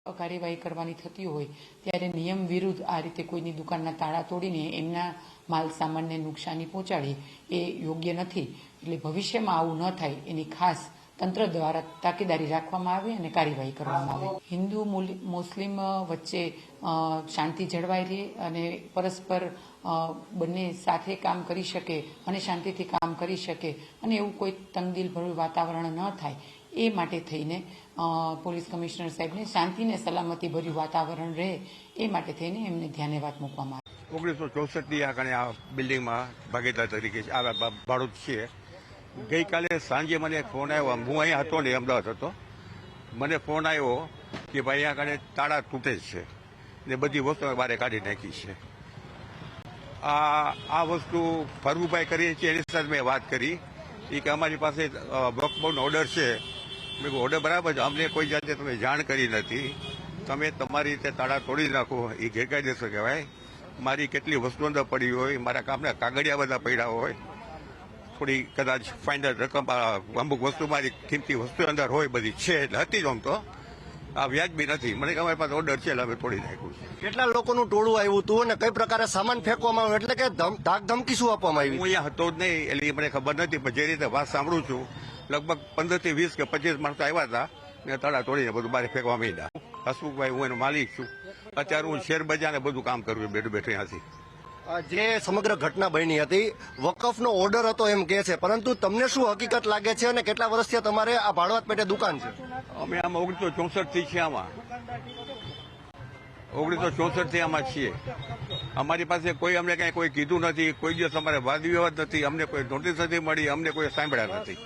કાર્યવાહી કરવાની થતી હોય ત્યારે નિયમ વિરુદ્ધ આ રીતે કોઈની દુકાનના તાળા તોડીને એમના માલ સામાનને નુકસાની પહોંચાડી એ યોગ્ય નથી. એટલે ભવિષ્યમાં આવું ન થાય એની ખાસ તંત્ર દ્વારા તાકીદારી રાખવામાં આવે અને કાર્યવાહી કરવામાં આવે. હિન્દુ મુસ્લિમ વચ્ચે શાંતિ જળવાઈ રહે અને પરસ્પર બંને સાથે કામ કરી શકે અને શાંતિથી કામ કરી શકે અને એવું કોઈ તંગદિલભર્યું વાતાવરણ ન થાય એ માટે થઈને પોલીસ કમિશનર સાહેબને શાંતિ ને સલામતી ભર્યું વાતાવરણ રહે એ માટે થઈને એમને ધ્યાને વાત મૂકવામાં આવી. 1964ની આ બિલ્ડિંગમાં ભાગીદાર તરીકે ભાડું છે. ગઈકાલે સાંજે મને એક ફોન આવ્યો. હું અહીંયા હતો ને, અમદાવાદ હતો. મને ફોન આવ્યો કે ભાઈ અહીંયા આગળ તાળા તૂટે છે ને બધી વસ્તુ બારે કાઢી નાખી છે. આ વસ્તુ ફરવુભાઈ કરીએ છીએ એની સાથે મેં વાત કરી એ કે અમારી પાસે વકફનો ઓર્ડર છે. મેં ઓર્ડર બરાબર છે, અમને કોઈ જાતે તમે જાણ કરી નથી, તમે તમારી રીતે તાળા તોડી નાખો એ ગેરકાયદેસર કહેવાય. મારી કેટલી વસ્તુ અંદર પડી હોય, મારા કામના કાગળિયા બધા પડ્યા હોય, થોડી કદાચ ફાઇનલ રકમ અમુક વસ્તુ મારી કિંમતી વસ્તુ અંદર હોય, બધી છે એટલે હતી જ. આમ તો આ વ્યાજબી નથી. મને અમારી પાસે ઓર્ડર છે એટલે અમે તોડી નાખ્યું છે. કેટલા લોકોનું ટોળું આવ્યું હતું અને કઈ પ્રકારે સામાન ફેંકવામાં આવ્યું, એટલે કે ધાક ધમકી શું આપવામાં આવી? હું અહીંયા હતો જ નહીં એટલે મને ખબર નથી, પણ જે રીતે વાત સાંભળું છું લગભગ 15 થી 20 કે 25 માણસો આવ્યા હતા ને તાળા તોડીને બધું બહાર ફેંકવા માંડ્યા. હસમુખભાઈ, હું એનો માલિક છું. અત્યારે હું શેર બજાર ને બધું કામ કરું બેઠું બેઠું ત્યાંથી. જે સમગ્ર ઘટના બની હતી, વકફનો ઓર્ડર હતો એમ કે છે, પરંતુ તમને શું હકીકત લાગે છે અને કેટલા વર્ષથી તમારે આ ભાડવત પેટે દુકાન છે? અમે આમાં 1964 થી છીએ. આમાં 1964 થી આમાં છીએ. અમારી પાસે કોઈ અમને કઈ કોઈ કીધું નથી, કોઈ દિવસ અમારે વાદ વિવાદ નથી, અમને કોઈ નોટિસ નથી મળી, અમને કોઈ સાંભળ્યા નથી.